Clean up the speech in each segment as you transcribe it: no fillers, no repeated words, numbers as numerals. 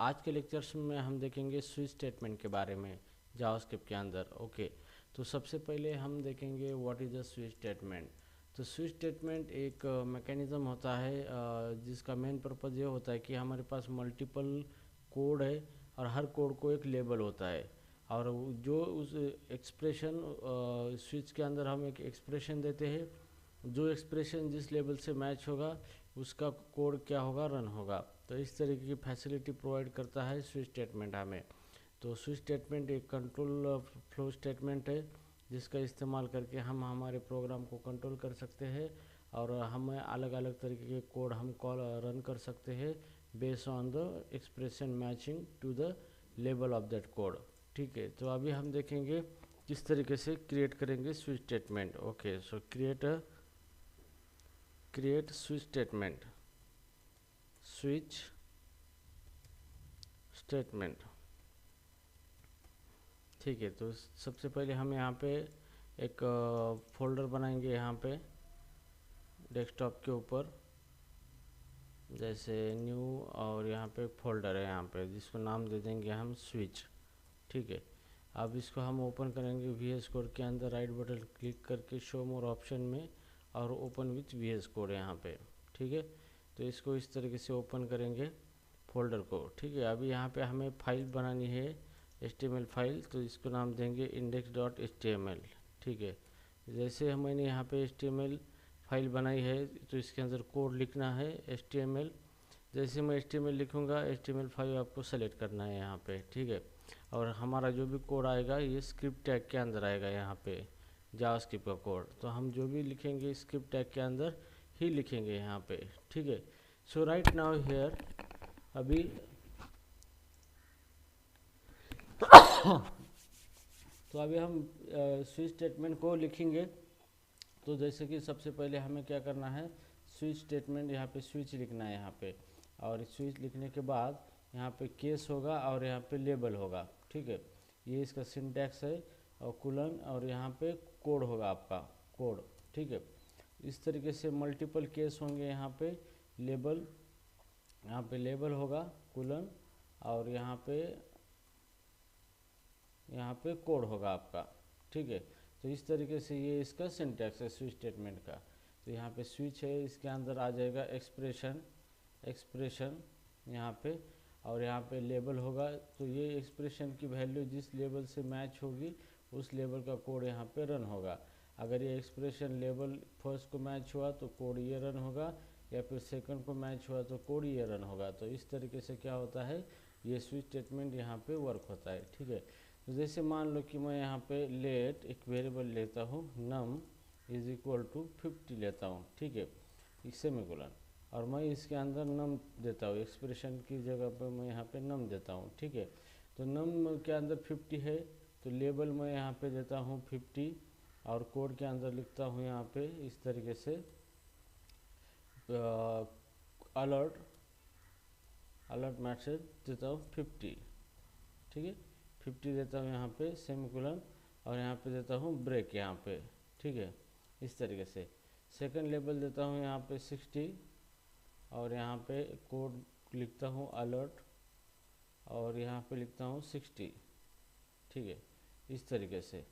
आज के लेक्चर्स में हम देखेंगे स्विच स्टेटमेंट के बारे में जावास्क्रिप्ट के अंदर। ओके, तो सबसे पहले हम देखेंगे what is a switch statement. तो स्विच स्टेटमेंट एक मैकेनिज़्म होता है जिसका मेन पर्पज़ ये होता है कि हमारे पास मल्टीपल कोड है और हर कोड को एक लेबल होता है, और जो उस एक्सप्रेशन स्विच के अंदर हम एक एक्सप्रेशन देते हैं, जो एक्सप्रेशन जिस लेवल से मैच होगा उसका कोड क्या होगा, रन होगा। तो इस तरीके की फैसिलिटी प्रोवाइड करता है स्विच स्टेटमेंट हमें। तो स्विच स्टेटमेंट एक कंट्रोल फ्लो स्टेटमेंट है जिसका इस्तेमाल करके हम हमारे प्रोग्राम को कंट्रोल कर सकते हैं, और हमें अलग अलग तरीके के कोड हम कॉल रन कर सकते हैं based on the expression matching to the level of that code. ठीक है, तो अभी हम देखेंगे किस तरीके से क्रिएट करेंगे स्विच स्टेटमेंट। ओके, सो create switch statement, switch statement. ठीक है, तो सबसे पहले हम यहाँ पे एक फोल्डर बनाएंगे यहाँ पे डेस्कटॉप के ऊपर, जैसे न्यू, और यहाँ पे एक फोल्डर है यहाँ पे जिसको नाम दे देंगे हम स्विच। ठीक है, अब इसको हम ओपन करेंगे VS कोड के अंदर, राइट बटन क्लिक करके शो मोर ऑप्शन में, और ओपन विथ VS कोड यहाँ पे। ठीक है, तो इसको इस तरीके से ओपन करेंगे फोल्डर को। ठीक है, अभी यहाँ पे हमें फाइल बनानी है HTML फाइल, तो इसको नाम देंगे index.html। ठीक है, जैसे मैंने यहाँ पे HTML फाइल बनाई है तो इसके अंदर कोड लिखना है HTML। जैसे मैं HTML लिखूँगा, HTML5 आपको सेलेक्ट करना है यहाँ पे। ठीक है, और हमारा जो भी कोड आएगा ये स्क्रिप्ट टैग के अंदर आएगा यहाँ पे, जावास्क्रिप्ट का कोड। तो हम जो भी लिखेंगे स्क्रिप्ट टैग के अंदर ही लिखेंगे यहाँ पे। ठीक है, सो राइट नाउ हियर अभी तो अभी हम स्विच स्टेटमेंट को लिखेंगे। तो जैसे कि सबसे पहले हमें क्या करना है, स्विच स्टेटमेंट यहाँ पे स्विच लिखना है यहाँ पे, और स्विच लिखने के बाद यहाँ पे केस होगा और यहाँ पे लेबल होगा। ठीक है, ये इसका सिंटैक्स है, और कुलन, और यहाँ पे कोड होगा आपका कोड। ठीक है, इस तरीके से मल्टीपल केस होंगे यहाँ पे लेबल, यहाँ पे लेबल होगा कुलन, और यहाँ पे कोड होगा आपका। ठीक है, तो इस तरीके से ये इसका सिंटैक्स है स्विच स्टेटमेंट का। तो यहाँ पे स्विच है, इसके अंदर आ जाएगा एक्सप्रेशन यहाँ पे, और यहाँ पे लेबल होगा। तो ये एक्सप्रेशन की वैल्यू जिस लेवल से मैच होगी उस लेवल का कोड यहाँ पे रन होगा। अगर ये एक्सप्रेशन लेवल फर्स्ट को मैच हुआ तो कोड ये रन होगा, या फिर सेकंड को मैच हुआ तो कोड ये रन होगा। तो इस तरीके से क्या होता है, ये स्विच स्टेटमेंट यहाँ पे वर्क होता है। ठीक है, तो जैसे मान लो कि मैं यहाँ पे लेट एक वेरिएबल लेता हूँ num इज इक्वल टू 50 लेता हूँ। ठीक है, सेमीकोलन, और मैं इसके अंदर num देता हूँ, एक्सप्रेशन की जगह पर मैं यहाँ पे num देता हूँ। ठीक है, तो num के अंदर 50 है, तो लेबल मैं यहाँ पे देता हूँ 50, और कोड के अंदर लिखता हूँ यहाँ पे इस तरीके से अलर्ट मैसेज देता हूँ 50। ठीक है, 50 देता हूँ यहाँ पे सेमीकोलन, और यहाँ पे देता हूँ ब्रेक यहाँ पे। ठीक है, इस तरीके से सेकंड लेवल देता हूँ यहाँ पे 60, और यहाँ पे कोड लिखता हूँ अलर्ट, और यहाँ पे लिखता हूँ 60। ठीक है, इस तरीके से,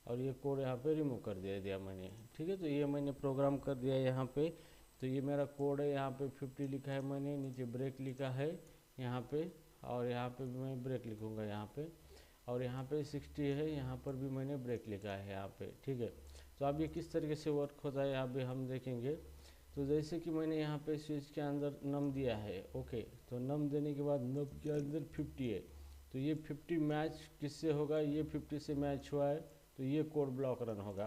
और ये कोड यहाँ पे रिमूव कर दिया मैंने। ठीक है, तो ये मैंने प्रोग्राम कर दिया यहाँ पे। तो ये मेरा कोड है, यहाँ पे 50 लिखा है मैंने, नीचे ब्रेक लिखा है यहाँ पे, और यहाँ पे भी मैं ब्रेक लिखूँगा यहाँ पे, और यहाँ पे 60 है, यहाँ पर भी मैंने ब्रेक लिखा है यहाँ पे। ठीक है, तो अब ये किस तरीके से वर्क होता है अभी हम देखेंगे। तो जैसे कि मैंने यहाँ पे स्विच के अंदर नम दिया है। ओके, तो नम देने के बाद नम के अंदर 50 है, तो ये 50 मैच किससे होगा, ये 50 से मैच हुआ है, तो ये कोड ब्लॉक रन होगा।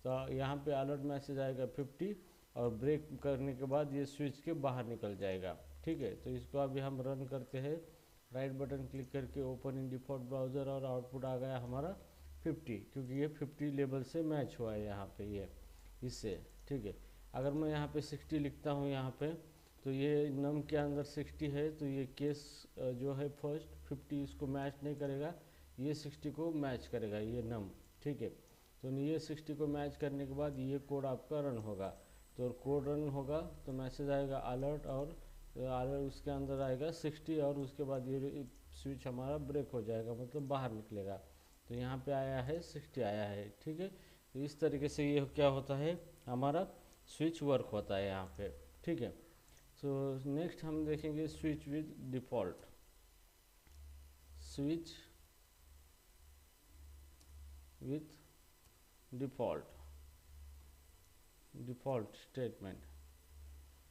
तो यहाँ पे अलर्ट मैसेज आएगा 50, और ब्रेक करने के बाद ये स्विच के बाहर निकल जाएगा। ठीक है, तो इसको अभी हम रन करते हैं, राइट बटन क्लिक करके ओपन इन डिफॉल्ट ब्राउज़र, और आउटपुट आ गया हमारा 50, क्योंकि ये 50 लेवल से मैच हुआ है यहाँ पे ये इससे। ठीक है, अगर मैं यहाँ पे 60 लिखता हूँ यहाँ पे, तो ये नम के अंदर 60 है, तो ये केस जो है फर्स्ट 50 इसको मैच नहीं करेगा, ये 60 को मैच करेगा ये नम। ठीक है, तो ये 60 को मैच करने के बाद ये कोड आपका रन होगा। तो कोड रन होगा तो मैसेज आएगा अलर्ट, और और उसके अंदर आएगा 60 और उसके बाद ये स्विच हमारा ब्रेक हो जाएगा, मतलब बाहर निकलेगा। तो यहाँ पे आया है 60 आया है, ठीक है। तो इस तरीके से ये क्या होता है, हमारा स्विच वर्क होता है यहाँ पे, ठीक है। सो नेक्स्ट हम देखेंगे switch with default. Switch with default, default statement,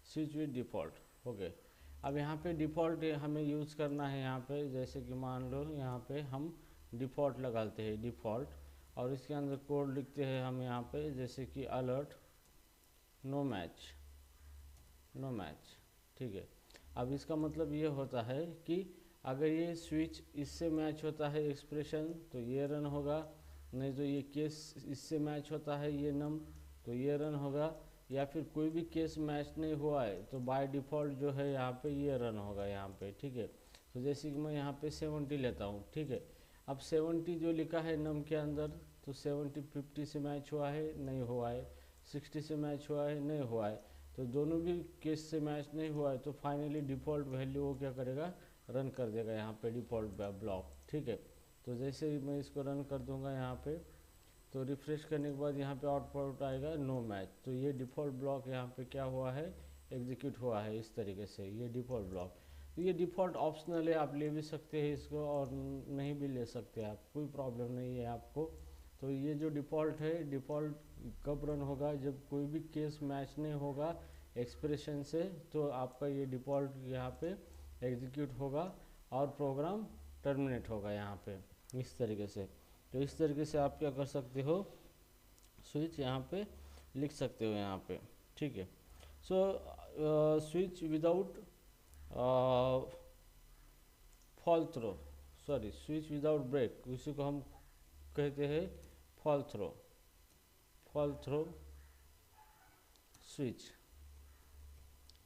switch with default. Okay, अब यहाँ पे डिफ़ॉल्ट हमें यूज़ करना है यहाँ पे, जैसे कि मान लो यहाँ पे हम डिफ़ॉल्ट लगाते हैं, डिफ़ॉल्ट, और इसके अंदर कोड लिखते हैं हम यहाँ पे, जैसे कि alert no match, no match, ठीक है। अब इसका मतलब ये होता है कि अगर ये स्विच इससे मैच होता है एक्सप्रेशन तो ये रन होगा, नहीं तो ये केस इससे मैच होता है ये नम, तो ये रन होगा, या फिर कोई भी केस मैच नहीं हुआ है तो बाय डिफ़ॉल्ट जो है यहाँ पे ये रन होगा यहाँ पे, ठीक है। तो जैसे कि मैं यहाँ पे 70 लेता हूँ, ठीक है। अब 70 जो लिखा है नम के अंदर, तो 70 50 से मैच हुआ है, नहीं हुआ है, 60 से मैच हुआ है, नहीं हुआ है, तो दोनों भी केस से मैच नहीं हुआ है, तो फाइनली डिफ़ॉल्ट वैल्यू वो क्या करेगा, रन कर देगा यहाँ पे डिफ़ॉल्ट ब्लॉक, ठीक है। तो जैसे ही मैं इसको रन कर दूंगा यहाँ पे, तो रिफ्रेश करने के बाद यहाँ पे आउटपुट आएगा नो मैच, तो ये डिफ़ॉल्ट ब्लॉक यहाँ पे क्या हुआ है, एग्जीक्यूट हुआ है इस तरीके से, ये डिफ़ॉल्ट ब्लॉक। तो ये डिफ़ॉल्ट ऑप्शनल है, आप ले भी सकते हैं इसको और नहीं भी ले सकते आप, कोई प्रॉब्लम नहीं है आपको। तो ये जो डिफ़ॉल्ट है, डिफ़ॉल्ट कब रन होगा, जब कोई भी केस मैच नहीं होगा एक्सप्रेशन से, तो आपका ये डिफ़ॉल्ट यहाँ पे एग्जीक्यूट होगा और प्रोग्राम टर्मिनेट होगा यहाँ पे इस तरीके से। तो इस तरीके से आप क्या कर सकते हो, स्विच यहाँ पे लिख सकते हो यहाँ पे, ठीक है। So switch without fall through, sorry switch without break, उसी को हम कहते हैं fall through, fall through switch,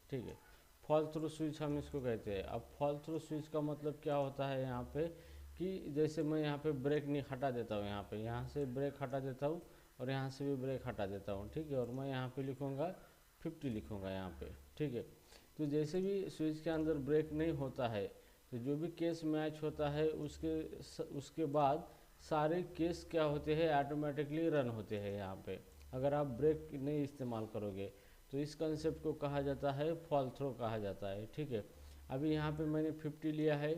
ठीक है। फॉल थ्रू स्विच हम इसको कहते हैं। अब फॉल थ्रू स्विच का मतलब क्या होता है यहाँ पे, कि जैसे मैं यहाँ पे ब्रेक नहीं हटा देता हूँ, यहाँ से ब्रेक हटा देता हूँ और यहाँ से भी ब्रेक हटा देता हूँ, ठीक है। और मैं यहाँ पे लिखूँगा 50 लिखूँगा यहाँ पे, ठीक है। तो जैसे भी स्विच के अंदर ब्रेक नहीं होता है, तो जो भी केस मैच होता है उसके बाद सारे केस क्या होते हैं, ऑटोमेटिकली रन होते हैं यहाँ पे, अगर आप ब्रेक नहीं इस्तेमाल करोगे। तो इस कंसेप्ट को कहा जाता है फॉल थ्रो कहा जाता है, ठीक है। अभी यहाँ पे मैंने 50 लिया है,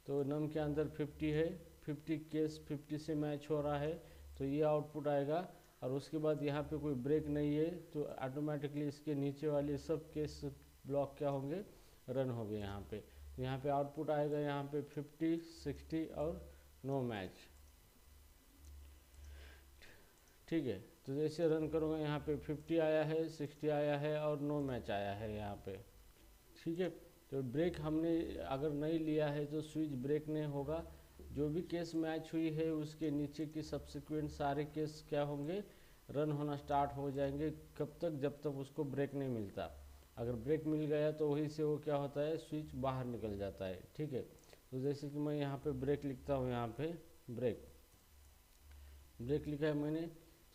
तो नम के अंदर 50 है, 50 केस 50 से मैच हो रहा है, तो ये आउटपुट आएगा। और उसके बाद यहाँ पे कोई ब्रेक नहीं है, तो ऑटोमेटिकली इसके नीचे वाले सब केस ब्लॉक क्या होंगे, रन हो गए यहाँ पे। तो यहाँ पे आउटपुट आएगा यहाँ पे 50 60 और नो मैच, ठीक है। तो जैसे रन करूँगा यहाँ पे 50 आया है, 60 आया है और नो मैच आया है यहाँ पे, ठीक है। तो ब्रेक हमने अगर नहीं लिया है तो स्विच ब्रेक नहीं होगा, जो भी केस मैच हुई है उसके नीचे की सब्सिक्वेंट सारे केस क्या होंगे, रन होना स्टार्ट हो जाएंगे। कब तक, जब तक उसको ब्रेक नहीं मिलता। अगर ब्रेक मिल गया तो वहीं से वो क्या होता है, स्विच बाहर निकल जाता है, ठीक है। तो जैसे कि मैं यहाँ पे ब्रेक लिखता हूँ, यहाँ पे ब्रेक, ब्रेक लिखा है मैंने।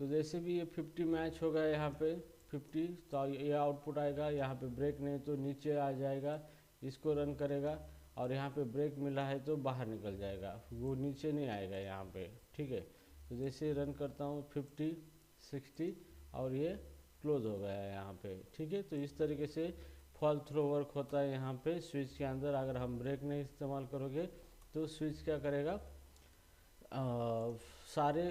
तो जैसे भी ये 50 मैच होगा यहाँ पे 50, तो ये आउटपुट आएगा, यहाँ पे ब्रेक नहीं तो नीचे आ जाएगा, इसको रन करेगा और यहाँ पे ब्रेक मिला है तो बाहर निकल जाएगा, वो नीचे नहीं आएगा यहाँ पे, ठीक है। तो जैसे रन करता हूँ 50 60 और ये क्लोज हो गया है यहाँ पे, ठीक है। तो इस तरीके से फॉल थ्रो वर्क होता है यहाँ पे स्विच के अंदर। अगर हम ब्रेक नहीं इस्तेमाल करोगे तो स्विच क्या करेगा, सारे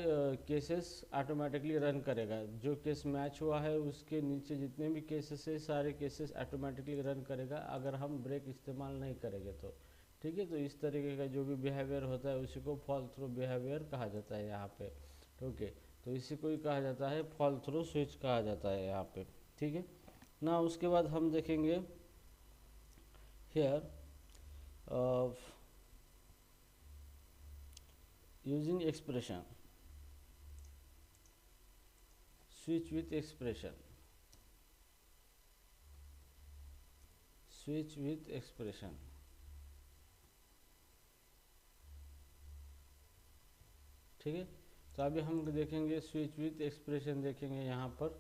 केसेस ऑटोमेटिकली रन करेगा। जो केस मैच हुआ है उसके नीचे जितने भी केसेस है सारे केसेस ऑटोमेटिकली रन करेगा, अगर हम ब्रेक इस्तेमाल नहीं करेंगे तो, ठीक है। तो इस तरीके का जो भी बिहेवियर होता है उसी को फॉल थ्रू बिहेवियर कहा जाता है यहाँ पे, ओके। तो इसी को ही कहा जाता है फॉल थ्रू स्विच कहा जाता है यहाँ पे, ठीक है ना। उसके बाद हम देखेंगे here using expression, switch with expression, switch with expression, ठीक है। तो अभी हम देखेंगे स्विच विथ एक्सप्रेशन, देखेंगे यहाँ पर।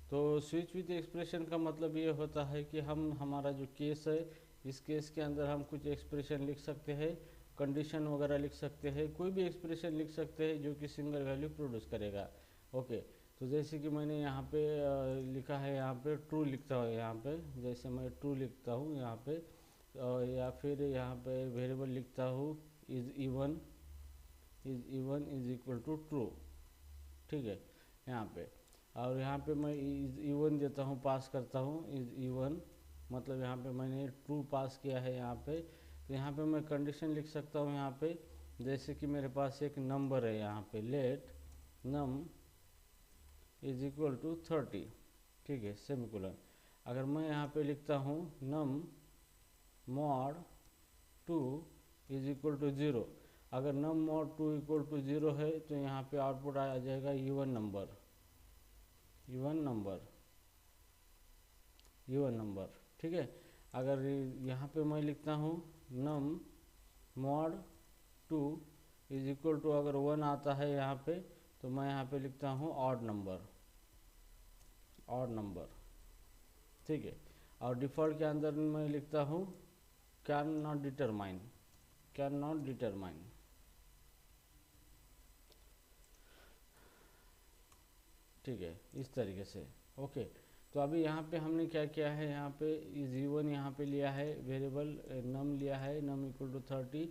तो स्विच विथ एक्सप्रेशन का मतलब ये होता है कि हम हमारा जो केस है इस केस के अंदर हम कुछ एक्सप्रेशन लिख सकते हैं, कंडीशन वगैरह लिख सकते हैं, कोई भी एक्सप्रेशन लिख सकते हैं जो कि सिंगल वैल्यू प्रोड्यूस करेगा। ओके, तो जैसे कि मैंने यहाँ पे लिखा है, यहाँ पे ट्रू लिखता हूँ, यहाँ पे जैसे मैं ट्रू लिखता हूँ यहाँ पे, या फिर यहाँ पे वेरिएबल लिखता हूँ is even is equal to true, ठीक है यहाँ पे। और यहाँ पे मैं इज इवन देता हूँ, पास करता हूँ इज इवन, मतलब यहाँ पे मैंने ट्रू पास किया है यहाँ पे। तो यहाँ पे मैं कंडीशन लिख सकता हूँ यहाँ पे, जैसे कि मेरे पास एक नंबर है यहाँ पे, let num is equal to 30, ठीक है, सेमीकोलन। अगर मैं यहाँ पे लिखता हूँ नम मॉड 2 इज इक्वल टू 0, अगर नम मॉड 2 इक्वल टू 0 है तो यहाँ पे आउटपुट आ जाएगा इवन नंबर, ठीक है। अगर यहाँ पे मैं लिखता हूँ नम मॉड 2 इज इक्वल टू, अगर 1 आता है यहाँ पे, तो मैं यहाँ पे लिखता हूँ ऑड नंबर, ठीक है। और डिफ़ॉल्ट के अंदर मैं लिखता हूँ कैन नॉट डिटरमाइन, ठीक है, इस तरीके से। ओके, तो अभी यहाँ पे हमने क्या किया है, यहाँ पे इज इवन यहाँ पे लिया है वेरिएबल, नम लिया है, num equal to 30।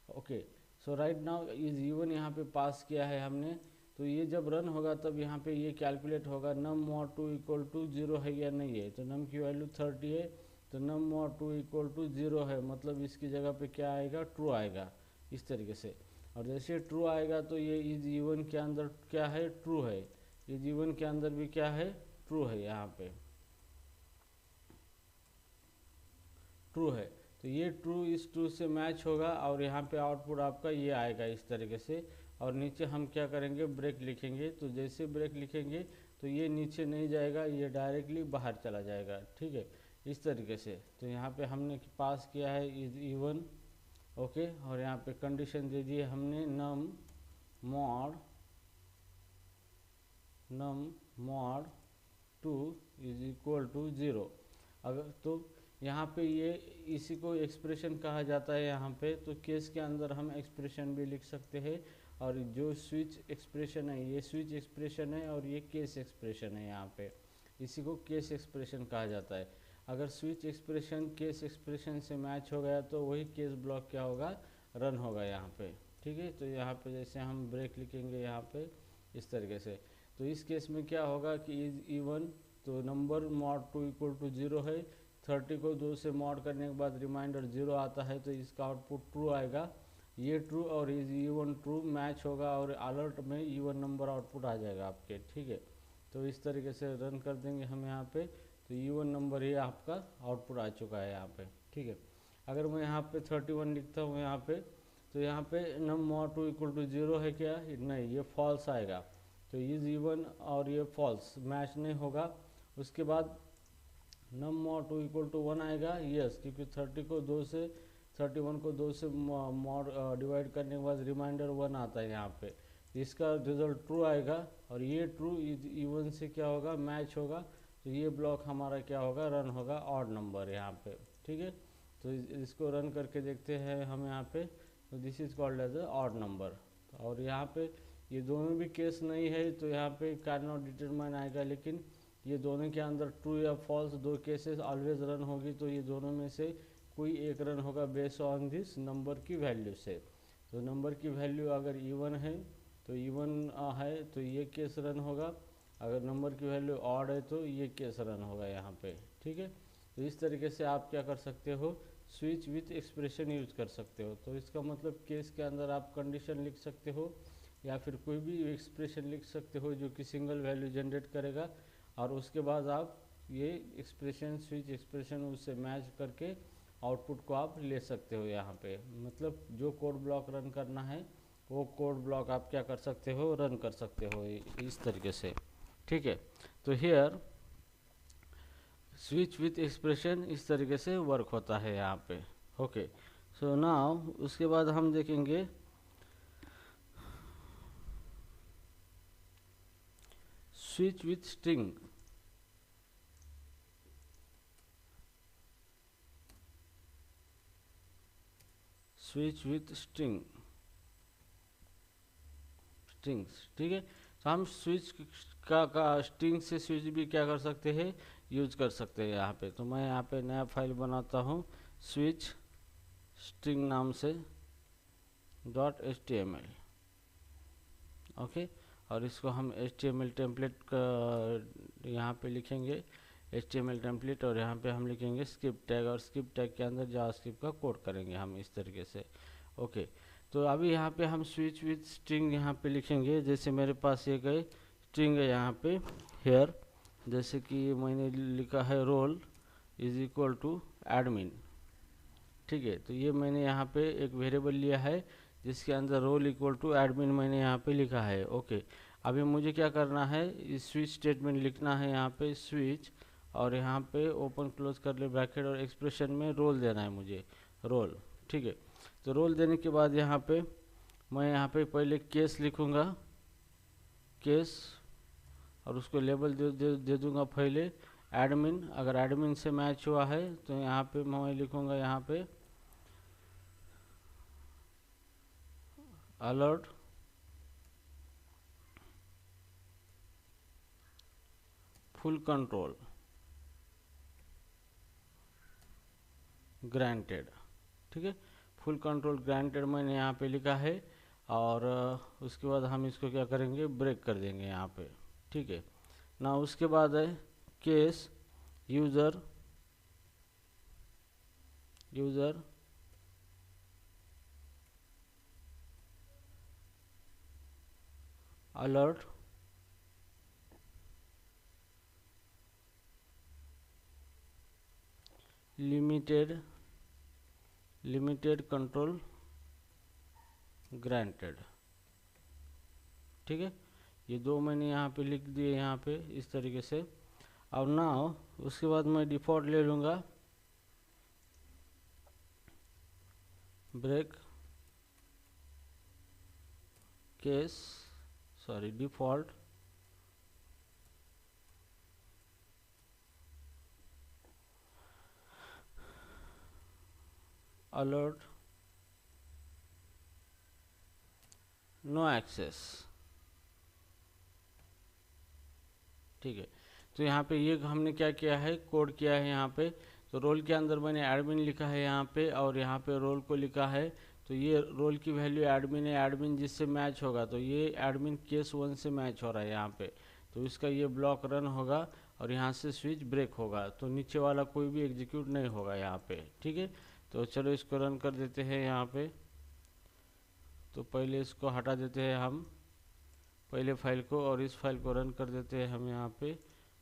Okay, so right now is even यहाँ पे पास किया है हमने, तो ये जब रन होगा तब यहाँ पे ये कैलकुलेट होगा नम मॉड 2 इक्वल टू 0 है या नहीं है। तो नम की वैल्यू 30 है, तो नम मॉड 2 इक्वल टू 0 है, मतलब इसकी जगह पे क्या आएगा, ट्रू आएगा, इस तरीके से। और जैसे ट्रू आएगा तो ये इज इवन के अंदर क्या है, ट्रू है, इज इवन के अंदर भी क्या है, ट्रू है, यहाँ पे ट्रू है। तो ये ट्रू इस ट्रू से मैच होगा और यहाँ पे आउटपुट आपका ये आएगा इस तरीके से। और नीचे हम क्या करेंगे, ब्रेक लिखेंगे। तो जैसे ब्रेक लिखेंगे तो ये नीचे नहीं जाएगा, ये डायरेक्टली बाहर चला जाएगा, ठीक है, इस तरीके से। तो यहाँ पे हमने पास किया है इज इवन, ओके, और यहाँ पे कंडीशन दे दी है हमने नम मॉड 2 इज इक्वल टू 0। अगर तो यहाँ पे ये इसी को एक्सप्रेशन कहा जाता है यहाँ पे। तो केस के अंदर हम एक्सप्रेशन भी लिख सकते हैं, और जो स्विच एक्सप्रेशन है ये स्विच एक्सप्रेशन है, और ये केस एक्सप्रेशन है यहाँ पे, इसी को केस एक्सप्रेशन कहा जाता है। अगर स्विच एक्सप्रेशन केस एक्सप्रेशन से मैच हो गया तो वही केस ब्लॉक क्या होगा, रन होगा यहाँ पे, ठीक है। तो यहाँ पे जैसे हम ब्रेक लिखेंगे यहाँ पे इस तरीके से, तो इस केस में क्या होगा कि इज इवन, तो नंबर मॉड 2 इक्वल टू 0 है, 30 को 2 से मॉड करने के बाद रिमाइंडर 0 आता है, तो इसका आउटपुट ट्रू आएगा। ये ट्रू और इज इवन ट्रू मैच होगा, और अलर्ट में इवन नंबर आउटपुट आ जाएगा आपके, ठीक है। तो इस तरीके से रन कर देंगे हम यहाँ पे, तो इवन नंबर ही आपका आउटपुट आ चुका है यहाँ पे, ठीक है। अगर मैं यहाँ पे 31 लिखता हूँ यहाँ पे, तो यहाँ पे नम मॉड 2 इक्वल टू 0 है क्या, नहीं, ये फॉल्स आएगा। तो इज इवन और ये फॉल्स मैच नहीं होगा। उसके बाद नम मॉड 2 इक्वल टू 1 आएगा, यस, क्योंकि 31 को 2 से मॉड डिवाइड करने के बाद रिमाइंडर 1 आता है यहाँ पे, इसका रिजल्ट ट्रू आएगा। और ये ट्रू इज इवन से क्या होगा, मैच होगा, तो ये ब्लॉक हमारा क्या होगा, रन होगा, ऑड नंबर यहाँ पे, ठीक है। तो इसको रन करके देखते हैं हम यहाँ पे, तो this is called as a odd number. और यहाँ पे ये दोनों भी केस नहीं है, तो यहाँ पे कैन नॉट डिटरमाइन आएगा, लेकिन ये दोनों के अंदर ट्रू या फॉल्स दो केसेस ऑलवेज रन होगी, तो ये दोनों में से कोई एक रन होगा बेस्ड ऑन दिस नंबर की वैल्यू से। तो नंबर की वैल्यू अगर इवन है तो इवन है तो ये केस रन होगा, अगर नंबर की वैल्यू ऑड है तो ये केस रन होगा यहाँ पे, ठीक है। तो इस तरीके से आप क्या कर सकते हो, स्विच विथ एक्सप्रेशन यूज कर सकते हो। तो इसका मतलब केस के अंदर आप कंडीशन लिख सकते हो, या फिर कोई भी एक्सप्रेशन लिख सकते हो जो कि सिंगल वैल्यू जनरेट करेगा, और उसके बाद आप ये एक्सप्रेशन स्विच एक्सप्रेशन उससे मैच करके आउटपुट को आप ले सकते हो यहाँ पे। मतलब जो कोड ब्लॉक रन करना है वो कोड ब्लॉक आप क्या कर सकते हो, रन कर सकते हो इस तरीके से, ठीक है। तो हियर स्विच विथ एक्सप्रेशन इस तरीके से वर्क होता है यहाँ पे, ओके। सो नाउ उसके बाद हम देखेंगे switch with string. Switch with strings, ठीक है। तो हम स्विच का स्ट्रिंग से स्विच भी क्या कर सकते हैं, यूज कर सकते हैं यहाँ पे। तो मैं यहाँ पे नया फाइल बनाता हूँ स्विच स्ट्रिंग नाम से .html, ओके। और इसको हम HTML टेम्पलेट का यहाँ पे लिखेंगे HTML टेम्पलेट, और यहाँ पे हम लिखेंगे स्क्रिप्ट टैग, और स्क्रिप्ट टैग के अंदर जावास्क्रिप्ट का कोड करेंगे हम इस तरीके से, ओके। तो अभी यहाँ पे हम स्विच विथ स्ट्रिंग यहाँ पे लिखेंगे। जैसे मेरे पास एक स्ट्रिंग है यहाँ पे हेयर, जैसे कि मैंने लिखा है role is equal to admin, ठीक है। तो ये मैंने यहाँ पे एक वेरिएबल लिया है जिसके अंदर रोल इक्वल टू एडमिन मैंने यहाँ पे लिखा है, ओके। अभी मुझे क्या करना है, इस स्विच स्टेटमेंट लिखना है यहाँ पे स्विच, और यहाँ पे ओपन क्लोज कर ले ब्रैकेट, और एक्सप्रेशन में रोल देना है मुझे, रोल, ठीक है। तो रोल देने के बाद यहाँ पे मैं यहाँ पे पहले केस लिखूँगा, केस, और उसको लेबल दे दूँगा पहले एडमिन। अगर एडमिन से मैच हुआ है तो यहाँ पे मैं लिखूँगा यहाँ पे अलर्ट फुल कंट्रोल ग्रांटेड, ठीक है। फुल कंट्रोल ग्रांटेड मैंने यहाँ पे लिखा है, और उसके बाद हम इसको क्या करेंगे, ब्रेक कर देंगे यहाँ पे, ठीक है ना। उसके बाद है case user alert limited control granted, ठीक है। ये दो मैंने यहाँ पे लिख दिए यहाँ पे इस तरीके से। अब नाउ उसके बाद मैं डिफ़ॉल्ट ले लूँगा, break case, sorry default alert no access, ठीक है। तो यहाँ पे ये हमने क्या किया है, कोड किया है यहाँ पे। तो रोल के अंदर मैंने एडमिन लिखा है यहाँ पे, और यहाँ पे रोल को लिखा है। तो ये रोल की वैल्यू एडमिन है, एडमिन जिससे मैच होगा, तो ये एडमिन केस 1 से मैच हो रहा है यहाँ पे। तो इसका ये ब्लॉक रन होगा, और यहाँ से स्विच ब्रेक होगा, तो नीचे वाला कोई भी एग्जीक्यूट नहीं होगा यहाँ पे, ठीक है। तो चलो इसको रन कर देते हैं यहाँ पे। तो पहले इसको हटा देते हैं हम, पहले फाइल को, और इस फाइल को रन कर देते हैं हम यहाँ पे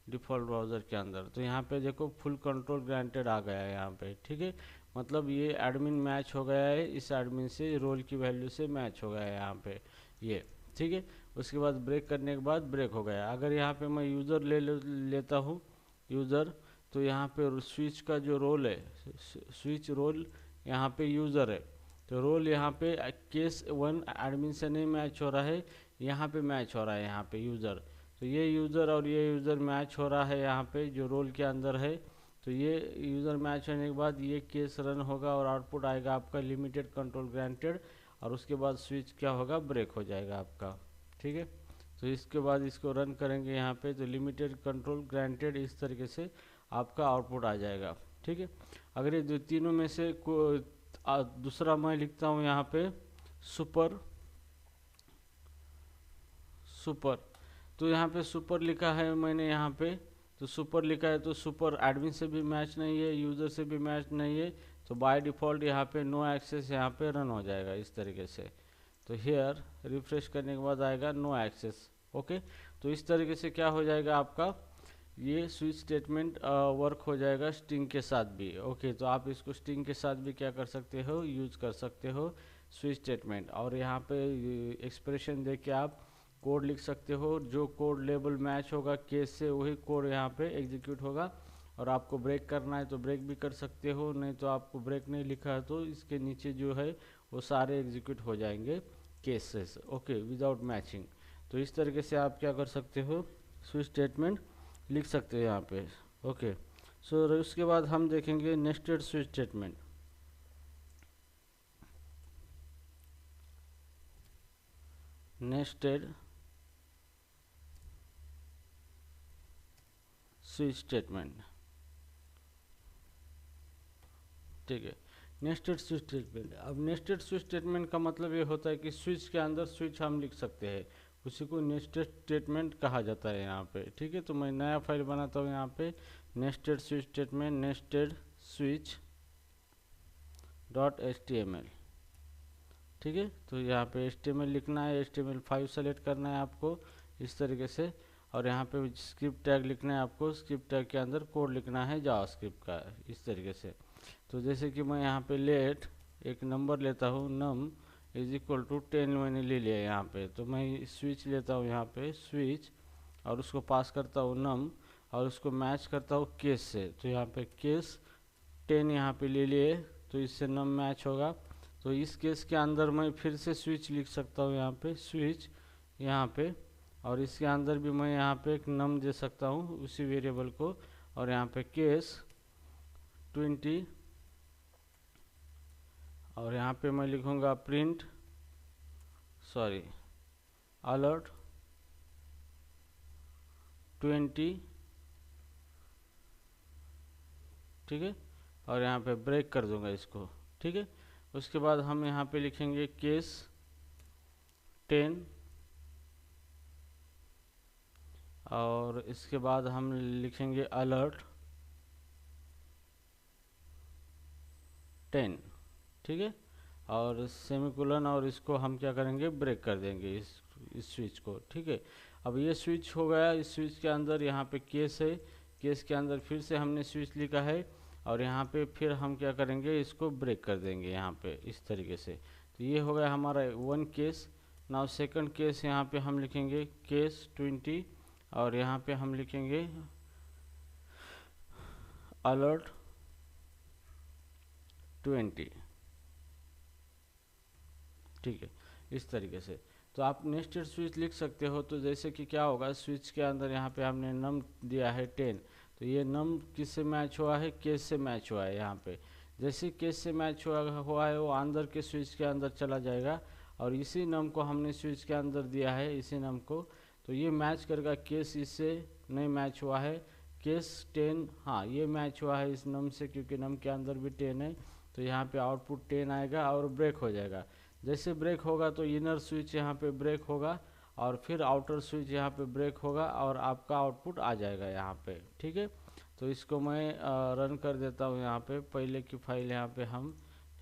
डिफ़ॉल्ट ब्राउज़र के अंदर। तो यहाँ पे देखो फुल कंट्रोल ग्रांटेड आ गया है यहाँ पे, ठीक है। मतलब ये एडमिन मैच हो गया है, इस एडमिन से रोल की वैल्यू से मैच हो गया है यहाँ पे ये, ठीक है। उसके बाद ब्रेक करने के बाद ब्रेक हो गया। अगर यहाँ पे मैं यूज़र लेता हूँ यूज़र, तो यहाँ पे स्विच का जो रोल है, स्विच रोल यहाँ पे यूज़र है, तो रोल यहाँ पे केस 1 एडमिन से नहीं मैच हो रहा है, यहाँ पे मैच हो रहा है यहाँ पे यूज़र। तो ये यूज़र और ये यूज़र मैच हो रहा है यहाँ पे जो रोल के अंदर है। तो ये यूज़र मैच होने के बाद ये केस रन होगा, और आउटपुट आएगा आपका लिमिटेड कंट्रोल ग्रांटेड, और उसके बाद स्विच क्या होगा, ब्रेक हो जाएगा आपका, ठीक है। तो इसके बाद इसको रन करेंगे यहाँ पे, तो लिमिटेड कंट्रोल ग्रांटेड इस तरीके से आपका आउटपुट आ जाएगा, ठीक है। अगर ये दो तीनों में से दूसरा मैं लिखता हूँ यहाँ पे सुपर, तो यहाँ पे सुपर लिखा है मैंने यहाँ पे, तो सुपर लिखा है, तो सुपर एडमिन से भी मैच नहीं है, यूज़र से भी मैच नहीं है, तो बाय डिफ़ॉल्ट यहाँ पे नो एक्सेस यहाँ पे रन हो जाएगा इस तरीके से। तो हेयर रिफ्रेश करने के बाद आएगा नो एक्सेस, ओके। तो इस तरीके से क्या हो जाएगा आपका, ये स्विच स्टेटमेंट वर्क हो जाएगा स्ट्रिंग के साथ भी, ओके। तो आप इसको स्ट्रिंग के साथ भी क्या कर सकते हो, यूज कर सकते हो स्विच स्टेटमेंट। और यहाँ पे एक्सप्रेशन दे के आप कोड लिख सकते हो, जो कोड लेबल मैच होगा केस से वही कोड यहाँ पे एग्जीक्यूट होगा। और आपको ब्रेक करना है तो ब्रेक भी कर सकते हो, नहीं तो आपको ब्रेक नहीं लिखा है तो इसके नीचे जो है वो सारे एग्जीक्यूट हो जाएंगे केसेस, ओके, विदाउट मैचिंग। तो इस तरीके से आप क्या कर सकते हो, स्विच स्टेटमेंट लिख सकते हो यहाँ पे, ओके। सो उसके बाद हम देखेंगे nested switch statement. Nested switch statement. ठीक है, नेस्टेड स्विच स्टेटमेंट। अब नेस्टेड स्विच स्टेटमेंट का मतलब ये होता है कि स्विच के अंदर स्विच हम लिख सकते हैं, उसी को नेस्टेड स्टेटमेंट कहा जाता है यहाँ पे। ठीक है, तो मैं नया फाइल बनाता हूँ यहाँ पे, nested switch statement, nested switch .html। ठीक है, तो यहाँ पे HTML लिखना है, HTML5 सेलेक्ट करना है आपको इस तरीके से, और यहाँ पे स्क्रिप्ट टैग लिखना है आपको, स्क्रिप्ट टैग के अंदर कोड लिखना है जावास्क्रिप्ट का इस तरीके से। तो जैसे कि मैं यहाँ पे लेट एक नंबर लेता हूँ, नम इज इक्वल टू 10 मैंने ले लिया यहाँ पे, तो मैं स्विच लेता हूँ यहाँ पे स्विच, और उसको पास करता हूँ नम, और उसको मैच करता हूँ केस से। तो यहाँ पे केस 10 यहाँ पे ले लिए, तो इससे नम मैच होगा। तो इस केस के अंदर मैं फिर से स्विच लिख सकता हूँ यहाँ पे स्विच यहाँ पे, और इसके अंदर भी मैं यहाँ पे एक नम दे सकता हूँ उसी वेरिएबल को, और यहाँ पे केस 20, और यहाँ पे मैं लिखूँगा प्रिंट अलर्ट 20। ठीक है, और यहाँ पे ब्रेक कर दूंगा इसको। ठीक है, उसके बाद हम यहाँ पे लिखेंगे केस 10, और इसके बाद हम लिखेंगे अलर्ट 10। ठीक है, और सेमीकोलन, और इसको हम क्या करेंगे, ब्रेक कर देंगे इस स्विच को। ठीक है, अब ये स्विच हो गया। इस स्विच के अंदर यहाँ पे केस है, केस के अंदर फिर से हमने स्विच लिखा है, और यहाँ पे फिर हम क्या करेंगे, इसको ब्रेक कर देंगे यहाँ पे इस तरीके से। तो ये हो गया हमारा one case. Now second case यहाँ पे हम लिखेंगे केस 20, और यहाँ पे हम लिखेंगे अलर्ट 20। ठीक है, इस तरीके से। तो आप नेस्टेड स्विच लिख सकते हो। तो जैसे कि क्या होगा, स्विच के अंदर यहाँ पे हमने नम दिया है 10, तो ये नम किससे मैच हुआ है, केस से मैच हुआ है यहाँ पे। जैसे केस से मैच हुआ है, वो अंदर के स्विच के अंदर चला जाएगा, और इसी नम को हमने स्विच के अंदर दिया है, इसी नम को, तो ये मैच करेगा। केस इससे नहीं मैच हुआ है, केस 10 हाँ ये मैच हुआ है इस नम से, क्योंकि नम के अंदर भी 10 है, तो यहाँ पे आउटपुट 10 आएगा और ब्रेक हो जाएगा। जैसे ब्रेक होगा तो इनर स्विच यहाँ पे ब्रेक होगा, और फिर आउटर स्विच यहाँ पे ब्रेक होगा, और आपका आउटपुट आ जाएगा यहाँ पे। ठीक है, तो इसको मैं रन कर देता हूँ। यहाँ पे पहले की फाइल यहाँ पे हम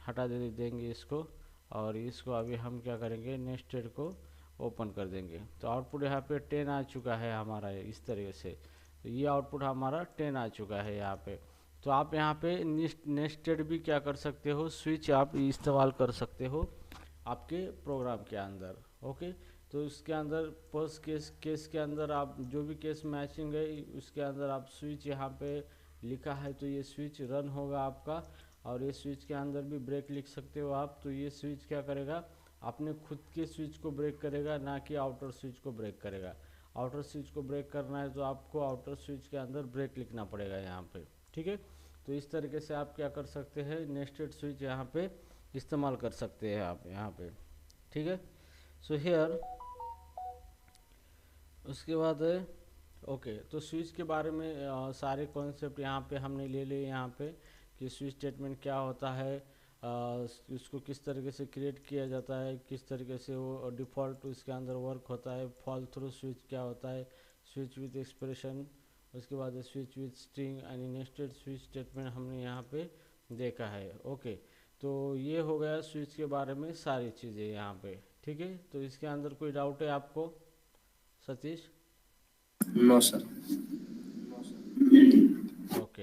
हटा देंगे इसको, और इसको अभी हम क्या करेंगे, नेस्टेड को ओपन कर देंगे। तो आउटपुट यहाँ पे 10 आ चुका है हमारा इस तरीके से। तो ये आउटपुट हमारा 10 आ चुका है यहाँ पे। तो आप यहाँ पे नेस्टेड भी क्या कर सकते हो, स्विच आप इस्तेमाल कर सकते हो आपके प्रोग्राम के अंदर। ओके, तो इसके अंदर फर्स्ट केस के अंदर आप जो भी केस मैचिंग है उसके अंदर आप स्विच यहाँ पे लिखा है, तो ये स्विच रन होगा आपका। और ये स्विच के अंदर भी ब्रेक लिख सकते हो आप। तो ये स्विच क्या करेगा, अपने खुद के स्विच को ब्रेक करेगा, ना कि आउटर स्विच को ब्रेक करेगा। आउटर स्विच को ब्रेक करना है तो आपको आउटर स्विच के अंदर ब्रेक लिखना पड़ेगा यहाँ पे। ठीक है, तो इस तरीके से आप क्या कर सकते हैं, नेस्टेड स्विच यहाँ पे इस्तेमाल कर सकते हैं आप यहाँ पे। ठीक है, सो हियर उसके बाद ओके, तो स्विच के बारे में सारे कॉन्सेप्ट यहाँ पे हमने ले लिए यहाँ पे, कि स्विच स्टेटमेंट क्या होता है, उसको किस तरीके से क्रिएट किया जाता है, किस तरीके से वो डिफ़ॉल्ट उसके अंदर वर्क होता है, फॉल थ्रू स्विच क्या होता है, स्विच विथ एक्सप्रेशन, उसके बाद switch with string and nested switch statement हमने यहाँ पे देखा है। ओके, तो ये हो गया स्विच के बारे में सारी चीज़ें यहाँ पे। ठीक है, तो इसके अंदर कोई डाउट है आपको सतीश? No sir. ओके।